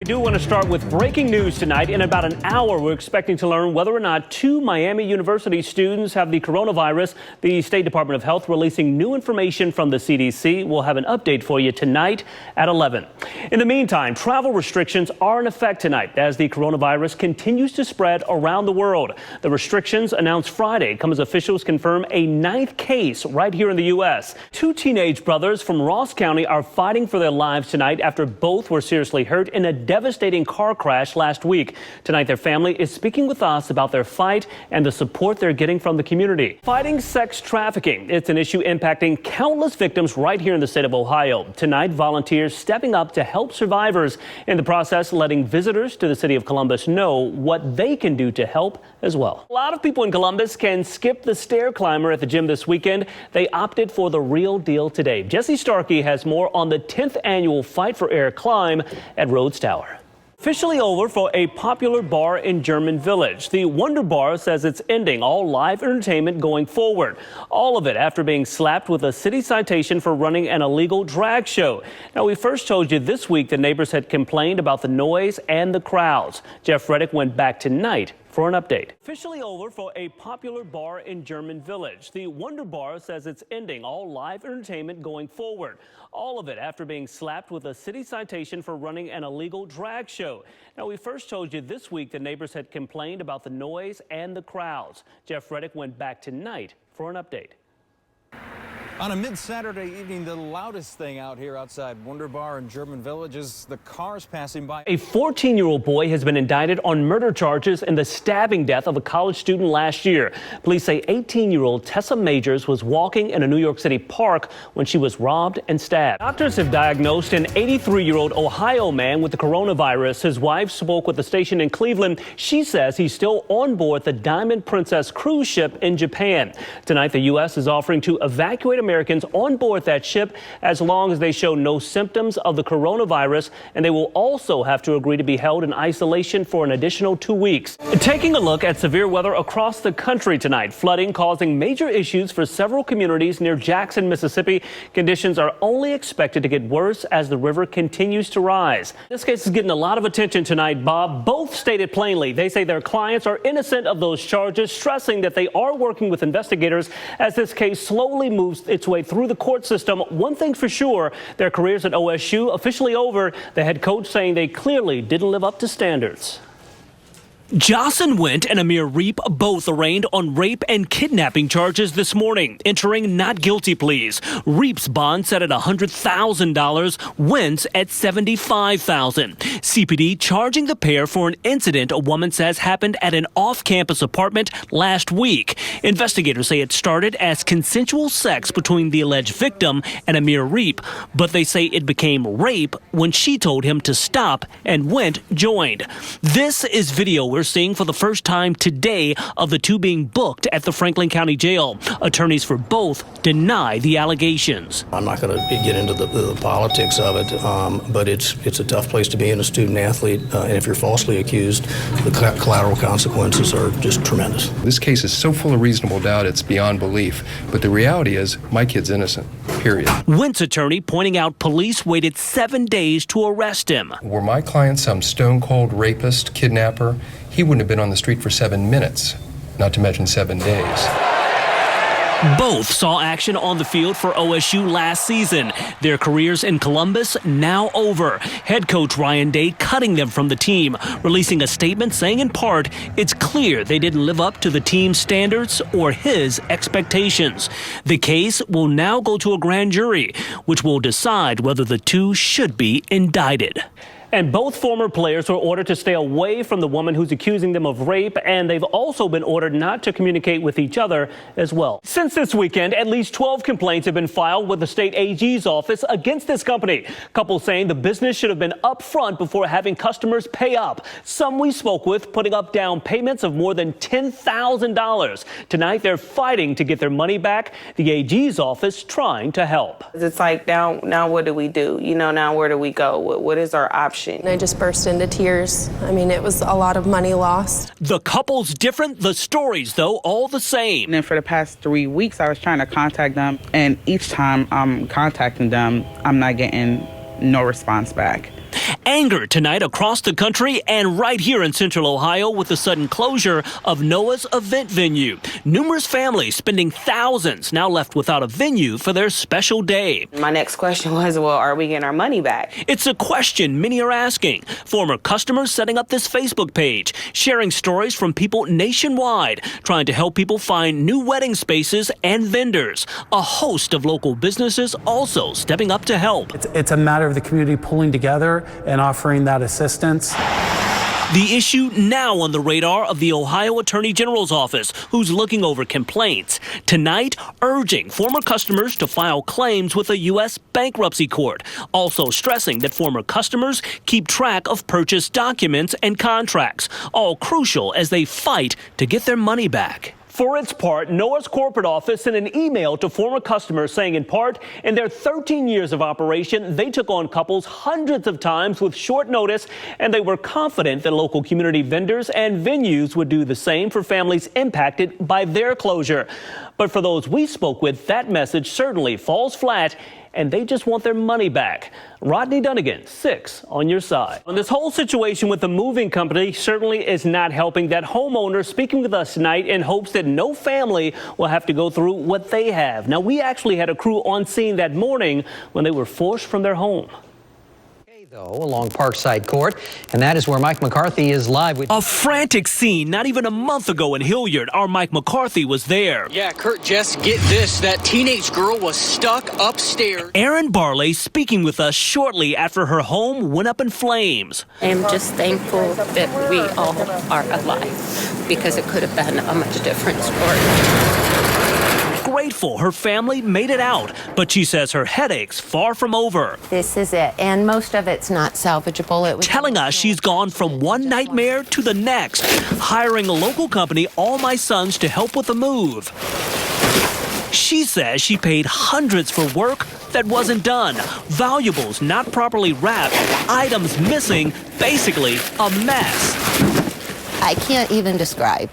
I do want to start with breaking news tonight. In about an hour, we're expecting to learn whether or not 2 Miami University students have the coronavirus. The State Department of Health releasing new information from the CDC. We'll have an update for you tonight at 11. In the meantime, travel restrictions are in effect tonight as the coronavirus continues to spread around the world. The restrictions announced Friday come as officials confirm a 9th case right here in the U.S. 2 teenage brothers from Ross County are fighting for their lives tonight after both were seriously hurt in a devastating car crash last week. Tonight, their family is speaking with us about their fight and the support they're getting from the community. Fighting sex trafficking. It's an issue impacting countless victims right here in the state of Ohio. Tonight, volunteers stepping up to help survivors. In the process, letting visitors to the city of Columbus know what they can do to help as well. A lot of people in Columbus can skip the stair climber at the gym this weekend. They opted for the real deal today. Jesse Starkey has more on the 10th annual Fight for Air climb at Rhodes Tower. Officially over for a popular bar in German Village. The Wonder Bar says it's ending all live entertainment going forward. All of it after being slapped with a city citation for running an illegal drag show. Now, we first told you this week the neighbors had complained about the noise and the crowds. Jeff Reddick went back tonight for an update. Officially over for a popular bar in German Village. The Wonder Bar says it's ending all live entertainment going forward. All of it after being slapped with a city citation for running an illegal drag show. Now, we first told you this week the neighbors had complained about the noise and the crowds. Jeff Reddick went back tonight for an update. On a mid-Saturday evening, the loudest thing out here outside Wonder Bar in German Village is the cars passing by. A 14-year-old boy has been indicted on murder charges in the stabbing death of a college student last year. Police say 18-year-old Tessa Majors was walking in a New York City park when she was robbed and stabbed. Doctors have diagnosed an 83-year-old Ohio man with the coronavirus. His wife spoke with the station in Cleveland. She says he's still on board the Diamond Princess cruise ship in Japan. Tonight, the U.S. is offering to evacuate Americans on board that ship as long as they show no symptoms of the coronavirus, and they will also have to agree to be held in isolation for an additional 2 weeks. Taking a look at severe weather across the country tonight. Flooding causing major issues for several communities near Jackson, Mississippi. Conditions are only expected to get worse as the river continues to rise. This case is getting a lot of attention tonight, Bob. Both stated plainly they say their clients are innocent of those charges, stressing that they are working with investigators as this case slowly moves its way through the court system. One thing for sure, their careers at OSU officially over. The head coach saying they clearly didn't live up to standards. Jocelyn Went and Amir Reep both arraigned on rape and kidnapping charges this morning, entering not guilty pleas. Reep's bond set at $100,000, Went's at $75,000. CPD charging the pair for an incident a woman says happened at an off-campus apartment last week. Investigators say it started as consensual sex between the alleged victim and Amir Reep, but they say it became rape when she told him to stop and Went joined. This is video we're seeing for the first time today of the two being booked at the Franklin County Jail. Attorneys for both deny the allegations. I'm not going to get into the politics of it, but it's a tough place to be in a student athlete, and if you're falsely accused, the collateral consequences are just tremendous. This case is so full of reasonable doubt it's beyond belief, but the reality is my kid's innocent, period. Went's attorney pointing out police waited 7 days to arrest him. Were my client some stone-cold rapist, kidnapper, he wouldn't have been on the street for 7 minutes, not to mention 7 days. Both saw action on the field for OSU last season. Their careers in Columbus now over. Head coach Ryan Day cutting them from the team, releasing a statement saying in part, it's clear they didn't live up to the team's standards or his expectations. The case will now go to a grand jury, which will decide whether the two should be indicted. And both former players were ordered to stay away from the woman who's accusing them of rape, and they've also been ordered not to communicate with each other as well. Since this weekend, at least 12 complaints have been filed with the state AG's office against this company. Couples saying the business should have been upfront before having customers pay up. Some we spoke with putting up down payments of more than $10,000. Tonight, they're fighting to get their money back. The AG's office trying to help. It's like, now what do we do? Now where do we go? What is our option? I just burst into tears. I mean, it was a lot of money lost. The couple's different, the stories, though, all the same. And then for the past 3 weeks, I was trying to contact them, and each time I'm contacting them, I'm not getting no response back. Anger tonight across the country and right here in Central Ohio with the sudden closure of Noah's event venue. Numerous families spending thousands now left without a venue for their special day. My next question was, well, are we getting our money back? It's a question many are asking. Former customers setting up this Facebook page, sharing stories from people nationwide, trying to help people find new wedding spaces and vendors. A host of local businesses also stepping up to help. It's a matter of the community pulling together and offering that assistance. The issue now on the radar of the Ohio Attorney General's office, who's looking over complaints. Tonight, urging former customers to file claims with a U.S. bankruptcy court. Also stressing that former customers keep track of purchase documents and contracts, all crucial as they fight to get their money back. For its part, Noah's corporate office sent an email to former customers saying, in part, in their 13 years of operation, they took on couples hundreds of times with short notice, and they were confident that local community vendors and venues would do the same for families impacted by their closure. But for those we spoke with, that message certainly falls flat, and they just want their money back. Rodney Dunigan, 6 on your side. And this whole situation with the moving company certainly is not helping that homeowner speaking with us tonight in hopes that no family will have to go through what they have. Now, we actually had a crew on scene that morning when they were forced from their home. Along Parkside Court, and that is where Mike McCarthy is live with a frantic scene. Not even a month ago in Hilliard, our Mike McCarthy was there. Yeah, Kurt, just get this. That teenage girl was stuck upstairs. Erin Barley speaking with us shortly after her home went up in flames. I am just thankful that we all are alive, because it could have been a much different story. Grateful her family made it out, but she says her headache's far from over. This is it, and most of it's not salvageable. Telling us she's gone from one nightmare to the next, hiring a local company, All My Sons, to help with the move. She says she paid hundreds for work that wasn't done, valuables not properly wrapped, items missing, basically a mess. I can't even describe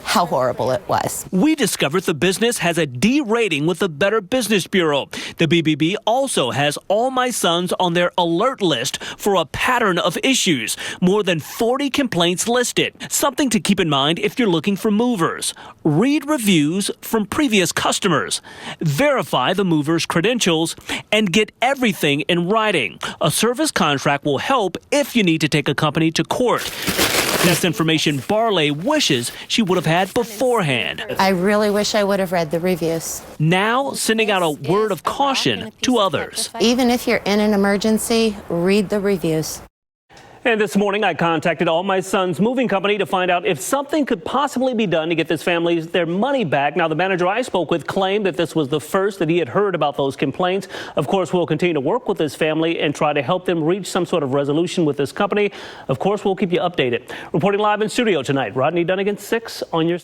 how horrible it was. We discovered the business has a D rating with the Better Business Bureau. The BBB also has All My Sons on their alert list for a pattern of issues. More than 40 complaints listed. Something to keep in mind if you're looking for movers. Read reviews from previous customers. Verify the mover's credentials and get everything in writing. A service contract will help if you need to take a company to court. This information Barley wishes she would have had beforehand. I really wish I would have read the reviews. Now sending out a word of caution to others. Even if you're in an emergency, read the reviews. And this morning, I contacted All My Sons moving company to find out if something could possibly be done to get this family their money back. Now, the manager I spoke with claimed that this was the first that he had heard about those complaints. Of course, we'll continue to work with this family and try to help them reach some sort of resolution with this company. Of course, we'll keep you updated. Reporting live in studio tonight, Rodney Dunigan, 6 on your